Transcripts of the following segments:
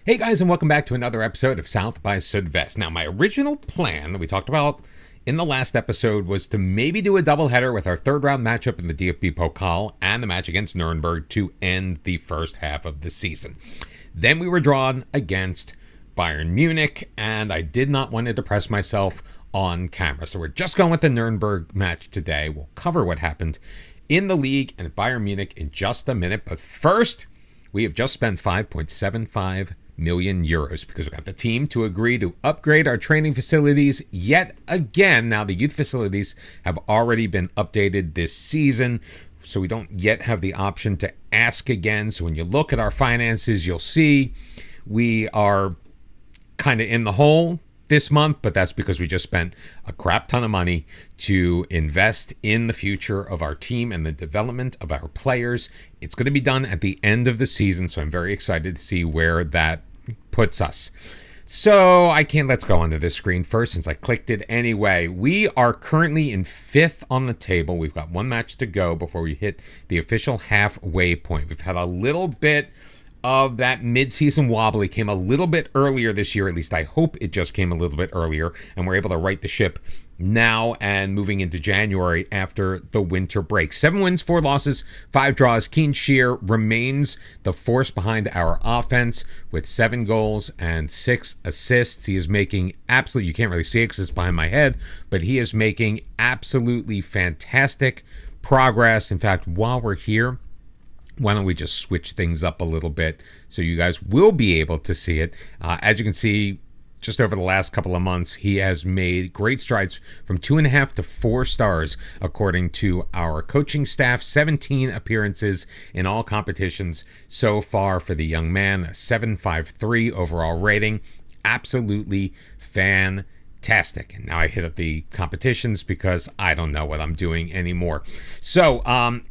Hey guys, and welcome back to another episode of South by Sudvest. Now, my original plan that we talked about in the last episode was to maybe do a doubleheader with our third round matchup in the DFB Pokal and the match against Nurnberg to end the first half of the season. Then we were drawn against Bayern Munich, and I did not want to depress myself on camera. So we're just going with the Nurnberg match today. We'll cover what happened in the league and Bayern Munich in just a minute. But first, we have just spent 5.75 million euros because we got the team to agree to upgrade our training facilities yet again. Now, the youth facilities have already been updated this season, so we don't yet have the option to ask again. So when you look at our finances, you'll see we are kind of in the hole this month, but that's because we just spent a crap ton of money to invest in the future of our team and the development of our players. It's going to be done at the end of the season, so I'm very excited to see where that puts us. So let's go onto this screen first since I clicked it anyway. We are currently in 5th on the table. We've got one match to go before we hit the official halfway point. We've had a little bit of that mid-season wobble. It came a little bit earlier this year. At least I hope it just came a little bit earlier, and we're able to right the ship now and moving into January after the winter break. 7 wins, 4 losses, 5 draws. Keen Shear remains the force behind our offense with 7 goals and 6 assists. He is making absolutely, you can't really see it because it's behind my head, but he is making absolutely fantastic progress. In fact, while we're here, why don't we just switch things up a little bit so you guys will be able to see it. As you can see, just over the last couple of months, he has made great strides from 2.5 to 4 stars, according to our coaching staff. 17 appearances in all competitions so far for the young man. A 7.53 overall rating. Absolutely fantastic. And now I hit up the competitions because I don't know what I'm doing anymore. So,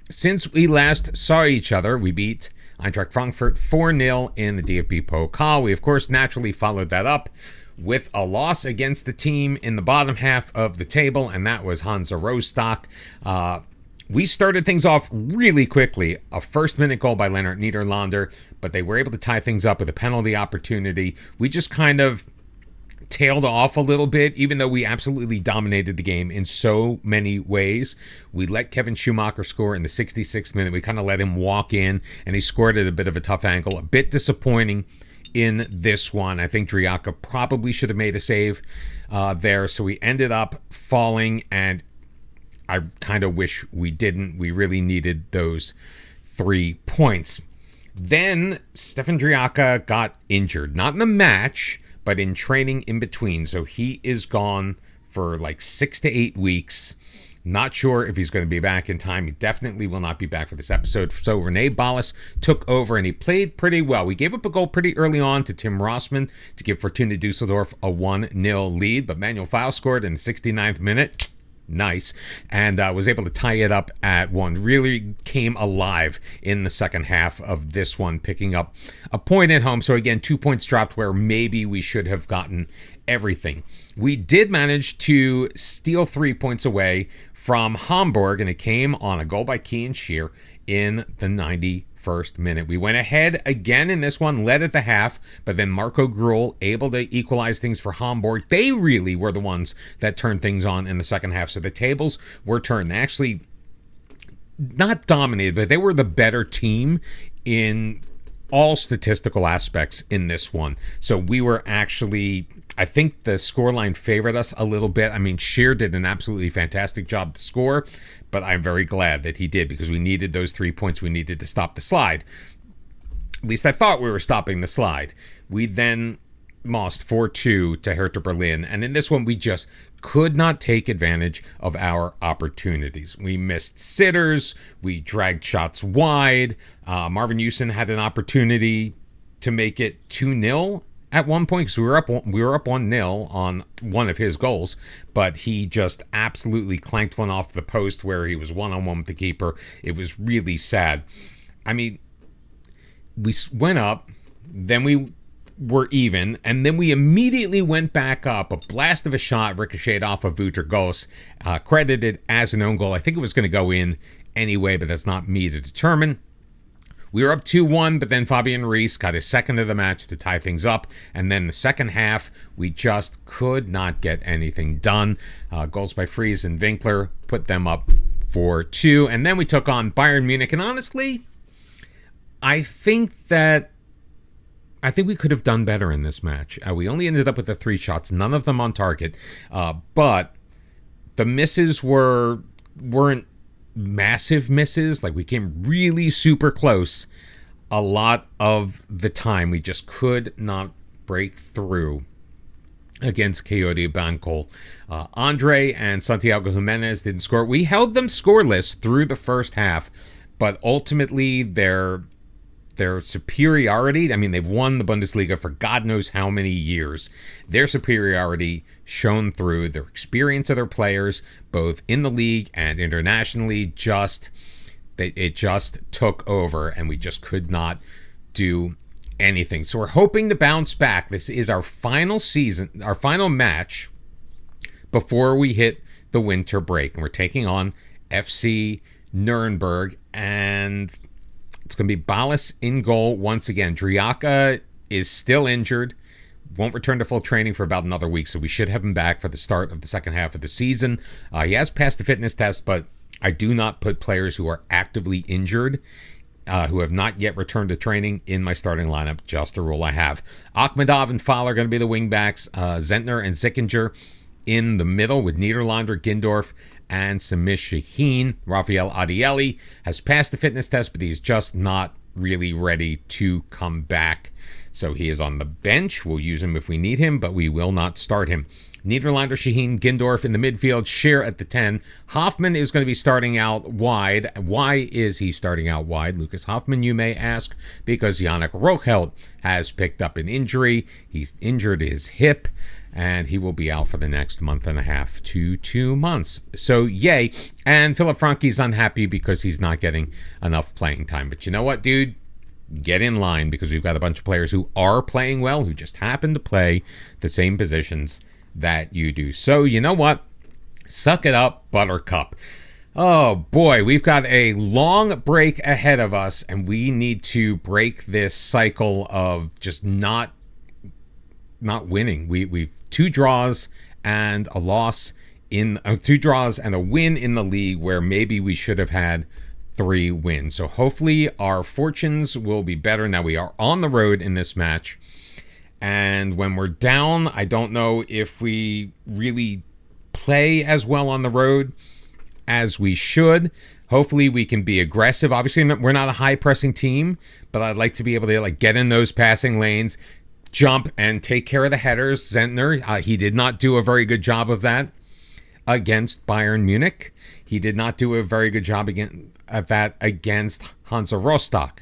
since we last saw each other, we beat Eintracht Frankfurt 4-0 in the DFB Pokal. We, of course, naturally followed that up with a loss against the team in the bottom half of the table, and that was Hansa Rostock. We started things off really quickly. A first-minute goal by Lennart Niederlander, but they were able to tie things up with a penalty opportunity. We just kind of tailed off a little bit, even though we absolutely dominated the game in so many ways. We let Kevin Schumacher score in the 66th minute. We kind of let him walk in, and he scored at a bit of a tough angle. A bit disappointing in this one. I think Driaka probably should have made a save there, so we ended up falling, and I kind of wish we didn't. We really needed those 3 points. Then Stefan Driaka got injured, not in the match, but in training in between. So he is gone for like 6 to 8 weeks. Not sure if he's going to be back in time. He definitely will not be back for this episode. So Rene Ballas took over, and he played pretty well. We gave up a goal pretty early on to Tim Rossmann to give Fortuna Dusseldorf a 1-0 lead, but Manuel Foul scored in the 69th minute. Nice. And was able to tie it up at 1. Really came alive in the second half of this one, picking up a point at home. So again, 2 points dropped where maybe we should have gotten everything. We did manage to steal 3 points away from Hamburg, and it came on a goal by Keen Shear in the 91st minute. We went ahead again in this one, led at the half, but then Marco Gruel able to equalize things for Hamburg. They really were the ones that turned things on in the second half, so the tables were turned. They actually not dominated, but they were the better team in all statistical aspects in this one. So we were actually, I think the scoreline favored us a little bit. I mean, Shear did an absolutely fantastic job to score, but I'm very glad that he did because we needed those 3 points. We needed to stop the slide. At least I thought we were stopping the slide. We then lost 4-2 to Hertha Berlin, and in this one we just could not take advantage of our opportunities. We missed sitters, we dragged shots wide. Marvin Houston had an opportunity to make it 2-0 at one point because we were up 1-0 on one of his goals, but he just absolutely clanked one off the post where he was one-on-one with the keeper. It was really sad. I mean, we went up, then we were even, and then we immediately went back up. A blast of a shot ricocheted off of Wouter Goos, credited as an own goal. I think it was going to go in anyway, but that's not me to determine. We were up 2-1, but then Fabian Reis got his second of the match to tie things up. And then the second half, we just could not get anything done. Goals by Fries and Winkler put them up 4-2. And then we took on Bayern Munich. And honestly, I think we could have done better in this match. We only ended up with the 3 shots, none of them on target. But the misses weren't massive misses. Like, we came really super close a lot of the time. We just could not break through against Coyote Bancol. Andre and Santiago Jimenez didn't score. We held them scoreless through the first half, but ultimately their superiority, I mean, they've won the Bundesliga for God knows how many years. Their superiority shone through. Their experience of their players, both in the league and internationally, it just took over, and we just could not do anything. So we're hoping to bounce back. This is our final match before we hit the winter break, and we're taking on FC Nurnberg, and it's going to be Ballas in goal once again. Driaka is still injured, won't return to full training for about another week, so we should have him back for the start of the second half of the season. He has passed the fitness test, but I do not put players who are actively injured, who have not yet returned to training, in my starting lineup. Just a rule I have. Akhmedov and Fall are going to be the wingbacks. Zentner and Zickinger in the middle with Niederlander, Gindorf, and Samir Shaheen. Rafael Adieli has passed the fitness test, but he's just not really ready to come back. So he is on the bench. We'll use him if we need him, but we will not start him. Niederlander, Shaheen, Gindorf in the midfield, Scheer at the 10. Hoffman is going to be starting out wide. Why is he starting out wide, Lucas Hoffman, you may ask? Because Yannick Rochelt has picked up an injury. He's injured his hip, and he will be out for the next month and a half to 2 months. So, yay. And Philip Franke's unhappy because he's not getting enough playing time. But you know what, dude? Get in line, because we've got a bunch of players who are playing well, who just happen to play the same positions that you do. So, you know what? Suck it up, Buttercup. Oh, boy. We've got a long break ahead of us, and we need to break this cycle of just not winning. We've 2 draws and a loss in 2 draws and a win in the league, where maybe we should have had 3 wins. So hopefully our fortunes will be better. Now, we are on the road in this match, and when we're down, I don't know if we really play as well on the road as we should. Hopefully we can be aggressive. Obviously we're not a high pressing team, but I'd like to be able to get in those passing lanes, jump, and take care of the headers. Zentner, he did not do a very good job of that against Bayern Munich. He did not do a very good job of that against Hansa Rostock.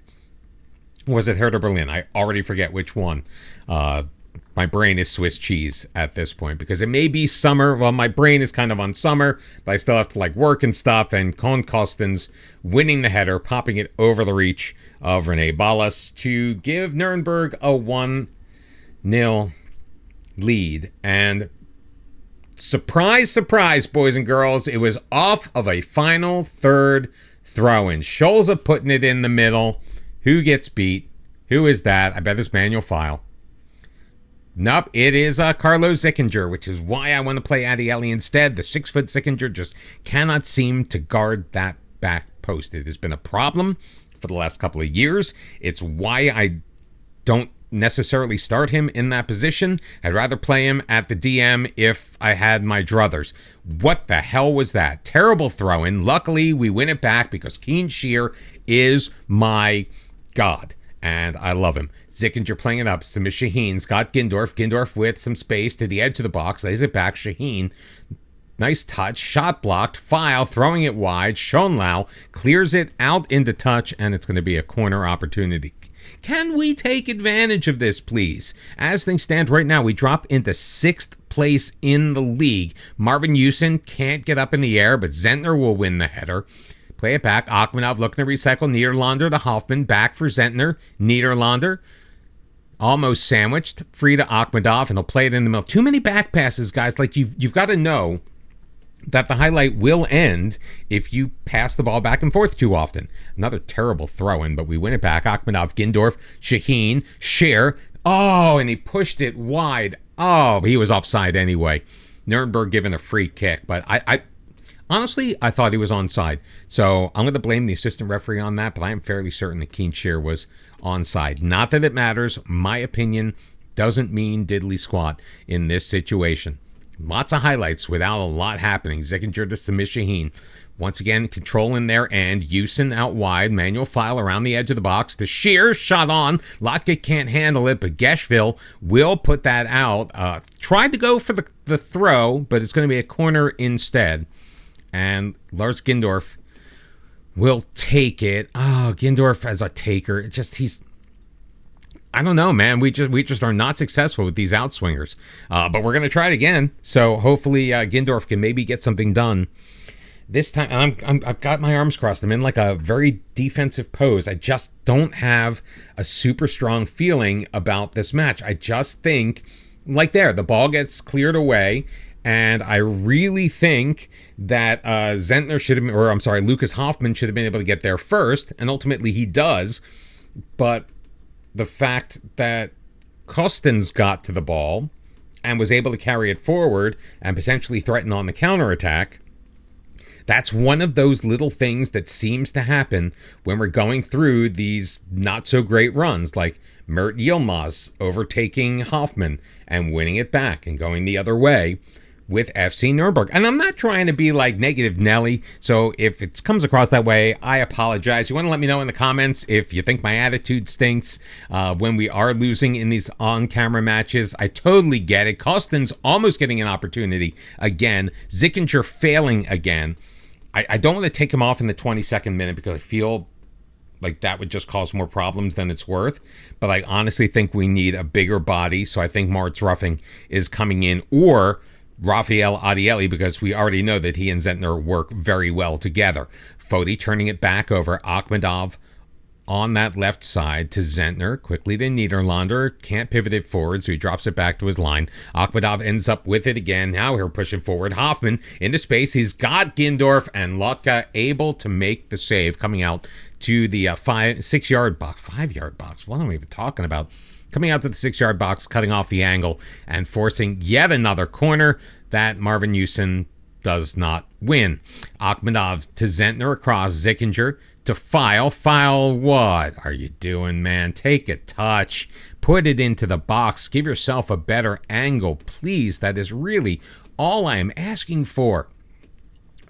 Was it Hertha Berlin? I already forget which one. My brain is Swiss cheese at this point, because it may be summer. Well, my brain is kind of on summer, but I still have to work and stuff. And Kohn Kostens winning the header, popping it over the reach of Rene Ballas to give Nuremberg a 1-0 lead. And surprise, surprise, boys and girls, it was off of a final third throw-in. Scholze putting it in the middle. Who gets beat? Who is that? I bet it's Manuel File. Nope, it is Carlo Zickinger, which is why I want to play Adieli instead. The 6-foot Zickinger just cannot seem to guard that back post. It has been a problem for the last couple of years. It's why I don't necessarily start him in that position. I'd rather play him at the DM if I had my druthers. What the hell was that? Terrible throw-in. Luckily, we win it back because Keen Shear is my god, and I love him. Zickinger playing it up. Samir Shaheen's got Gindorf. Gindorf with some space to the edge of the box. Lays it back. Shaheen. Nice touch. Shot blocked. File throwing it wide. Schonlau clears it out into touch, and it's going to be a corner opportunity. Can we take advantage of this, please? As things stand right now, we drop into 6th place in the league. Marvin Yusin can't get up in the air, but Zentner will win the header. Play it back. Akhmedov looking to recycle. Niederlander to Hoffman. Back for Zentner. Niederlander almost sandwiched. Free to Akhmedov, and he'll play it in the middle. Too many back passes, guys. You've got to know that the highlight will end if you pass the ball back and forth too often. Another terrible throw-in, but we win it back. Akhmedov, Gindorf, Shaheen, Scher. Oh, and he pushed it wide. Oh, he was offside anyway. Nurnberg given a free kick, but I honestly, I thought he was onside. So I'm going to blame the assistant referee on that, but I am fairly certain that Keen Scher was onside. Not that it matters. My opinion doesn't mean diddly squat in this situation. Lots of highlights without a lot happening. Zickinger to Shaheen. Once again, control in their end. Houston out wide. Manual file around the edge of the box. The Shear shot on. Lotka can't handle it, but Geschville will put that out. Tried to go for the throw, but it's going to be a corner instead. And Lars Gindorf will take it. Oh, Gindorf as a taker. I don't know, man. We just are not successful with these outswingers. But we're going to try it again. So hopefully Gindorf can maybe get something done this time. And I've got my arms crossed. I'm in like a very defensive pose. I just don't have a super strong feeling about this match. I just think, like there, the ball gets cleared away. And I really think that Lucas Hoffman should have been able to get there first. And ultimately he does. But the fact that Kostens got to the ball and was able to carry it forward and potentially threaten on the counterattack, that's one of those little things that seems to happen when we're going through these not so great runs, like Mert Yilmaz overtaking Hoffman and winning it back and going the other way with FC Nurnberg. And I'm not trying to be like negative Nelly, so if it comes across that way, I apologize. You want to let me know in the comments if you think my attitude stinks when we are losing in these on-camera matches. I totally get it. Kostens almost getting an opportunity again. Zickinger failing again. I don't want to take him off in the 22nd minute because I feel like that would just cause more problems than it's worth. But I honestly think we need a bigger body, so I think Moritz Ruffing is coming in, or Rafael Adieli, because we already know that he and Zentner work very well together. Foti turning it back over. Akhmedov on that left side to Zentner. Quickly to Niederlander. Can't pivot it forward, so he drops it back to his line. Akhmedov ends up with it again. Now we're pushing forward. Hoffman into space. He's got Gindorf, and Lotka able to make the save, coming out to the 5-yard box. 5-yard box. What am I even talking about? Coming out to the 6-yard box, cutting off the angle, and forcing yet another corner that Marvin Houston does not win. Akhmedov to Zentner across. Zickinger to File. File, what are you doing, man? Take a touch. Put it into the box. Give yourself a better angle, please. That is really all I am asking for.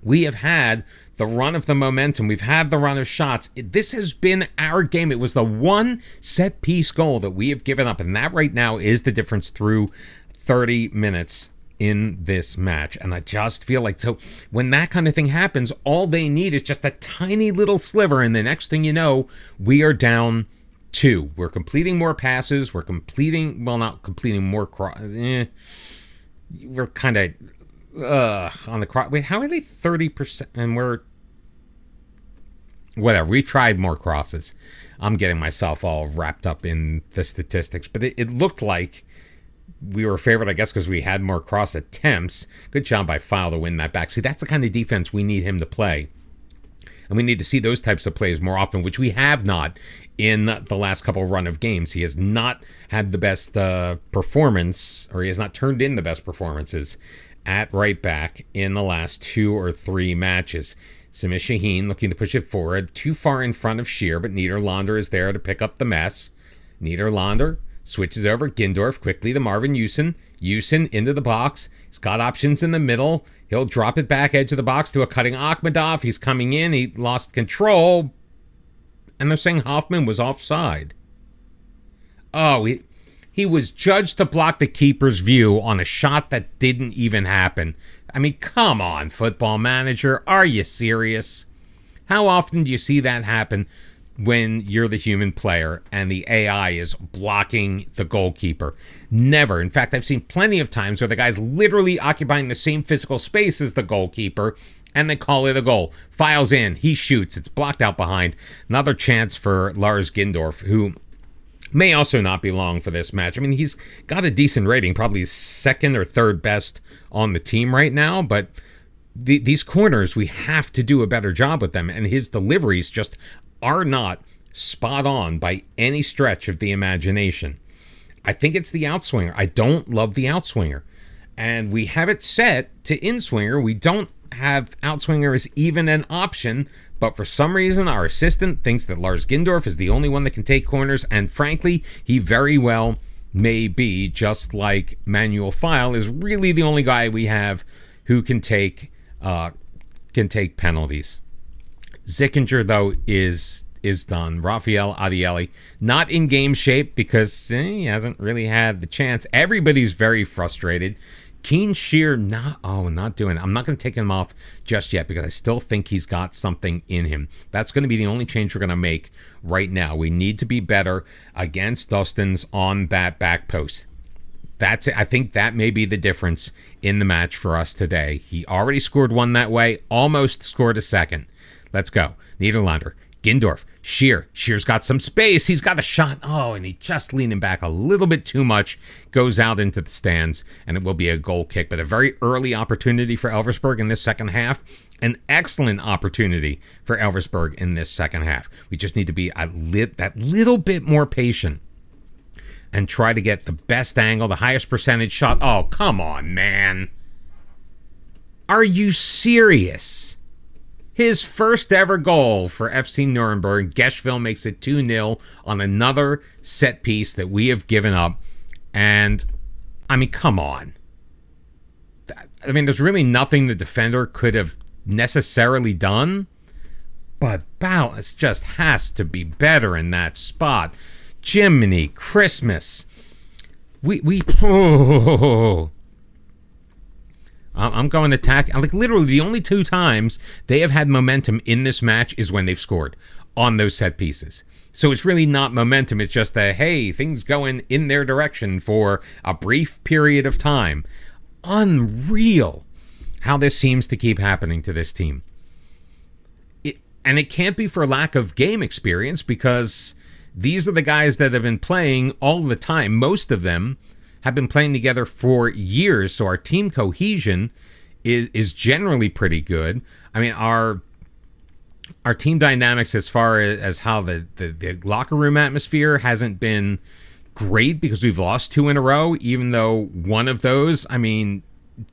We have had the run of the momentum. We've had the run of shots. This has been our game. It was the one set-piece goal that we have given up, and that right now is the difference through 30 minutes in this match. And I just feel like, so when that kind of thing happens, all they need is just a tiny little sliver, and the next thing you know, we are down 2. We're completing more passes. We're completing, well, not completing more we're kind of on the cross. Wait, how are they 30%? And we're whatever. We tried more crosses. I'm getting myself all wrapped up in the statistics, but it looked like we were favored, I guess, because we had more cross attempts. Good job by File to win that back. See, that's the kind of defense we need him to play. And we need to see those types of plays more often, which we have not in the last couple run of games. He has not had the best performance, or he has not turned in the best performances at right back in the last 2 or 3 matches. Samir Shaheen looking to push it forward, too far in front of Shear, but Niederlander is there to pick up the mess. Niederlander switches over. Gindorf quickly to Marvin Houston. Houston into the box. He's got options in the middle. He'll drop it back edge of the box to a cutting Akhmedov. He's coming in. He lost control. And they're saying Hoffman was offside. Oh, he was judged to block the keeper's view on a shot that didn't even happen. I mean, come on, Football Manager. Are you serious? How often do you see that happen when you're the human player and the AI is blocking the goalkeeper? Never. In fact, I've seen plenty of times where the guy's literally occupying the same physical space as the goalkeeper, and they call it a goal. Files in. He shoots. It's blocked out behind. Another chance for Lars Gindorf, who may also not be long for this match. I mean, he's got a decent rating, probably second or third best on the team right now, but these corners, we have to do a better job with them, and his deliveries just are not spot on by any stretch of the imagination. I think it's the outswinger. I don't love the outswinger. And we have it set to inswinger. We don't have outswinger as even an option, but for some reason our assistant thinks that Lars Gindorf is the only one that can take corners, and frankly, he very well may be, just like Manuel Feil is really the only guy we have who can take penalties. Zickinger, though, is done. Rafael Adieli, not in game shape because he hasn't really had the chance. Everybody's very frustrated. Keen Shear, not doing it. I'm not going to take him off just yet because I still think he's got something in him. That's going to be the only change we're going to make right now. We need to be better against Dustins on that back post. That's it. I think that may be the difference in the match for us today. He already scored one that way, almost scored a second. Let's go. Niederlander, Gindorf, Shear. Shear's got some space. He's got a shot. Oh, and he just leaning back a little bit too much. Goes out into the stands, and it will be a goal kick. But a very early opportunity for Elversberg in this second half. An excellent opportunity for Elversberg in this second half. We just need to be that little bit more patient and try to get the best angle, the highest percentage shot. Oh, come on, man. Are you serious? His first ever goal for FC Nurnberg. Geschwil makes it 2-0 on another set piece that we have given up. And, I mean, come on. I mean, there's really nothing the defender could have necessarily done. But Ballas just has to be better in that spot. Jiminy Christmas. I'm going to attack. Like, literally, the only two times they have had momentum in this match is when they've scored on those set pieces. So it's really not momentum. It's just that, hey, things going in their direction for a brief period of time. Unreal how this seems to keep happening to this team. And it can't be for lack of game experience, because these are the guys that have been playing all the time. Most of them have been playing together for years, so our team cohesion is generally pretty good. I mean, our team dynamics as far as how the locker room atmosphere hasn't been great because we've lost 2 in a row, even though one of those, I mean,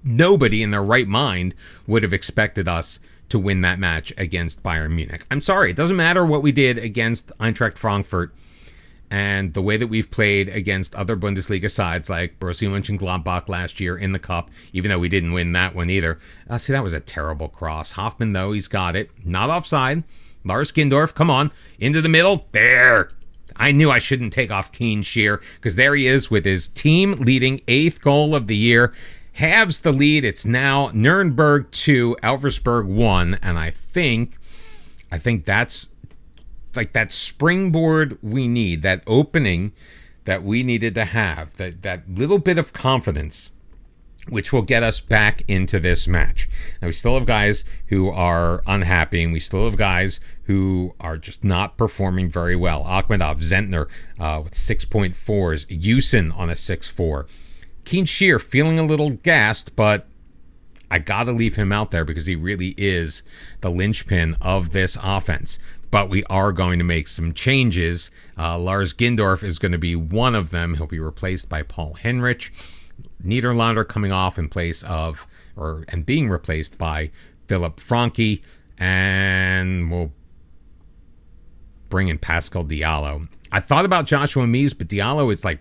nobody in their right mind would have expected us to win that match against Bayern Munich. I'm sorry, it doesn't matter what we did against Eintracht Frankfurt and the way that we've played against other Bundesliga sides like Borussia Mönchengladbach last year in the Cup, even though we didn't win that one either. See, that was a terrible cross. Hoffman, though, he's got it. Not offside. Lars Gindorf, come on. Into the middle. There. I knew I shouldn't take off Keen Shear, because there he is with his team-leading 8th goal of the year. Halves the lead. It's now Nurnberg 2, Elversberg 1, and I think that's like that springboard we need, that opening that we needed to have, that little bit of confidence, which will get us back into this match. Now, we still have guys who are unhappy, and we still have guys who are just not performing very well. Akhmedov, Zentner with 6.4s, Yusin on a 6.4. Keen Shear feeling a little gassed, but I got to leave him out there because he really is the linchpin of this offense. But we are going to make some changes. Lars Gindorf is going to be one of them. He'll be replaced by Paul Henrich. Niederlander coming off in place of, and being replaced by Philip Franke. And we'll bring in Pascal Diallo. I thought about Joshua Mies, but Diallo is like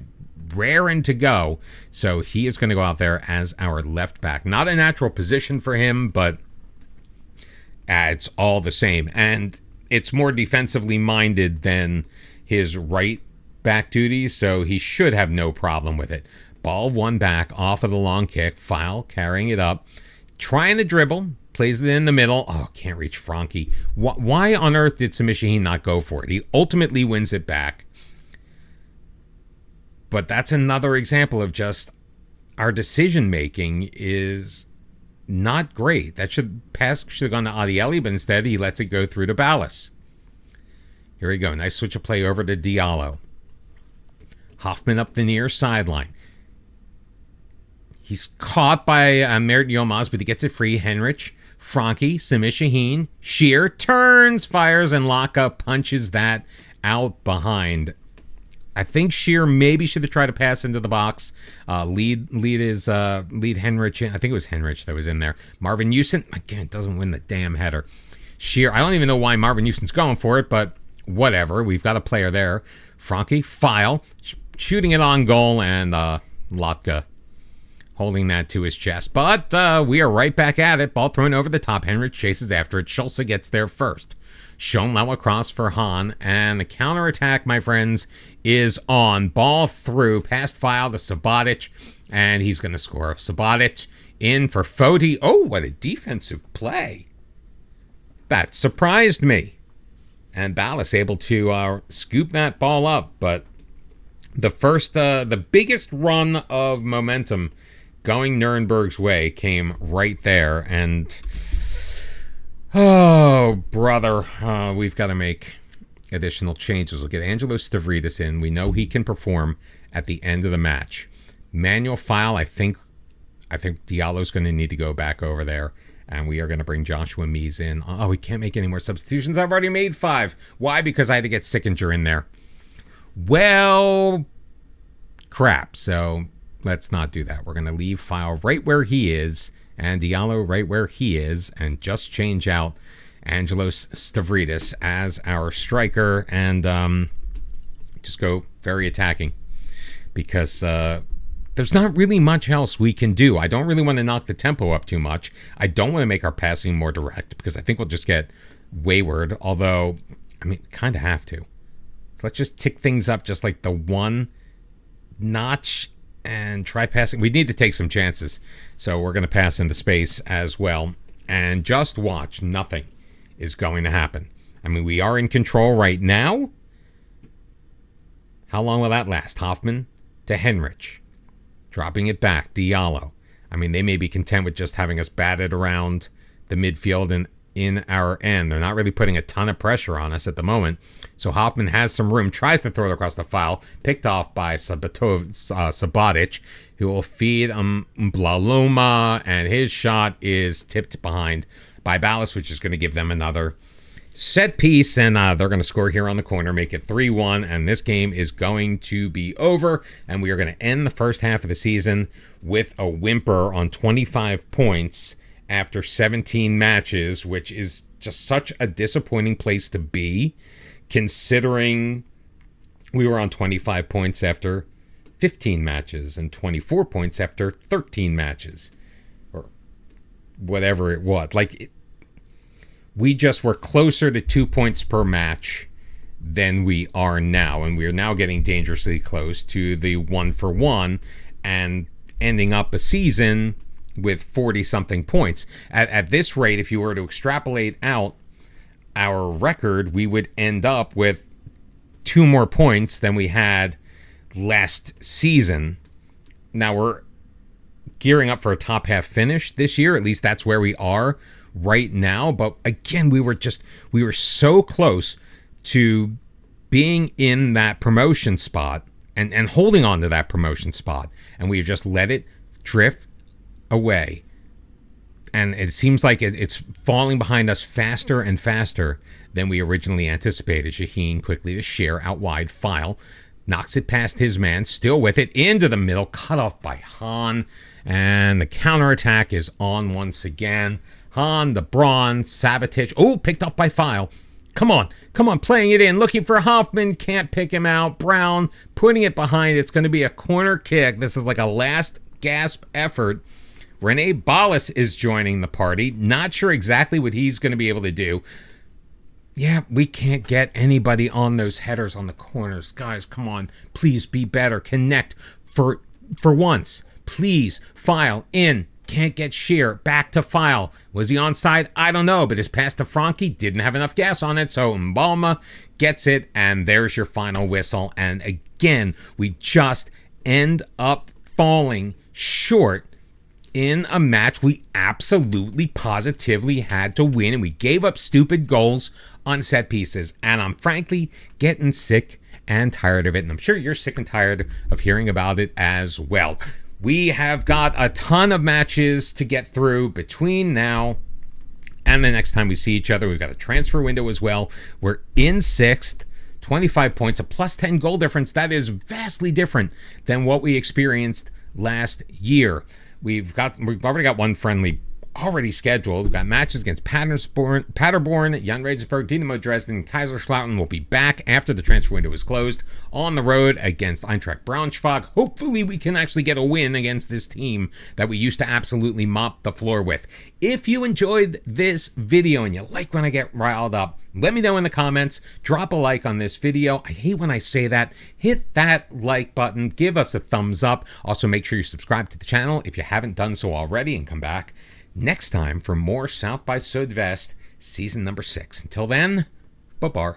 raring to go. So he is going to go out there as our left back. Not a natural position for him, but it's all the same. And it's more defensively minded than his right back duties, so he should have no problem with it. Ball won back off of the long kick. Feil carrying it up. Trying to dribble. Plays it in the middle. Oh, can't reach Franke. Why on earth did Samishahin not go for it? He ultimately wins it back. But that's another example of just our decision-making is not great. That should have gone to Adieli, but instead he lets it go through to Ballas. Here we go. Nice switch of play over to Diallo. Hoffman up the near sideline. He's caught by Mert Yilmaz, but he gets it free. Henrich Frankie, Simi Shaheen, Shear, turns, fires, and Laka punches that out behind. I think Shear maybe should have tried to pass into the box. Lead Henrich in. I think it was Henrich that was in there. Marvin Houston, again, doesn't win the damn header. Shear, I don't even know why Marvin Houston's going for it, but whatever. We've got a player there. Frankie, File, shooting it on goal, and Lotka holding that to his chest. But we are right back at it. Ball thrown over the top. Henrich chases after it. Schulze gets there first. Schonlau across for Hahn, and the counterattack, my friends, is on. Ball through, past File to Sabotic, and he's going to score. Sabotic in for Foti. Oh, what a defensive play. That surprised me. And Ballas able to scoop that ball up, but the biggest run of momentum going Nurnberg's way came right there, and oh, brother, we've got to make additional changes. We'll get Angelo Stavridis in. We know he can perform at the end of the match. Manuel File, I think Diallo's going to need to go back over there, and we are going to bring Joshua Mies in. Oh, we can't make any more substitutions. I've already made 5. Why? Because I had to get Sickinger in there. Well, crap. So let's not do that. We're going to leave File right where he is, and Diallo right where he is, and just change out Angelos Stavridis as our striker, and just go very attacking, because there's not really much else we can do. I don't really want to knock the tempo up too much. I don't want to make our passing more direct, because I think we'll just get wayward, although, I mean, kind of have to. So let's just tick things up just like the one notch and try passing. We need to take some chances, so we're going to pass into space as well. And just watch, nothing is going to happen. I mean, we are in control right now. How long will that last? Hoffman to Henrich, dropping it back. Diallo. I mean, they may be content with just having us batted around the midfield and in our end. They're not really putting a ton of pressure on us at the moment. So Hoffman has some room, tries to throw it across the File, picked off by Sabotic, who will feed Blaloma, and his shot is tipped behind by Ballas, which is going to give them another set piece, and they're going to score here on the corner, make it 3-1, and this game is going to be over, and we are going to end the first half of the season with a whimper on 25 points after 17 matches, which is just such a disappointing place to be, considering we were on 25 points after 15 matches and 24 points after 13 matches, or whatever it was. We just were closer to 2 points per match than we are now, and we are now getting dangerously close to the 1-for-1 and ending up a season with 40-something points. At this rate, if you were to extrapolate out our record, we would end up with 2 more points than we had last season. Now we're gearing up for a top half finish this year. At least that's where we are right now. But again, we were so close to being in that promotion spot and holding on to that promotion spot, and we've just let it drift away, and it seems like it's falling behind us faster and faster than we originally anticipated. Shaheen quickly to Shear out wide. File knocks it past his man, still with it into the middle, cut off by Hahn, and the counterattack is on once again. Hahn, the Braun, Sabotage, picked off by File. Come on, playing it in, looking for Hoffman, can't pick him out. Brown putting it behind. It's going to be a corner kick. This is like a last gasp effort. Rene Ballas is joining the party. Not sure exactly what he's going to be able to do. Yeah, we can't get anybody on those headers on the corners. Guys, come on. Please be better. Connect for once. Please. File in. Can't get Shear. Back to File. Was he onside? I don't know, but his pass to Frankie didn't have enough gas on it, so Mbalma gets it, and there's your final whistle. And again, we just end up falling short in a match we absolutely positively had to win, and we gave up stupid goals on set pieces, and I'm frankly getting sick and tired of it, and I'm sure you're sick and tired of hearing about it as well. We have got a ton of matches to get through between now And the next time we see each other, we've got a transfer window as well. We're in 6th, 25 points, a plus 10 goal difference. That is vastly different than what we experienced last year. We've already got one friendly already scheduled. We've got matches against Paderborn, Jan Regensburg, Dynamo Dresden, Kaiserslautern will be back after the transfer window is closed on the road against Eintracht Braunschweig. Hopefully we can actually get a win against this team that we used to absolutely mop the floor with. If you enjoyed this video and you like when I get riled up, let me know in the comments. Drop a like on this video. I hate when I say that. Hit that like button. Give us a thumbs up. Also, make sure you subscribe to the channel if you haven't done so already, and come back next time for more South by Südwest season number 6. Until then, bye-bye.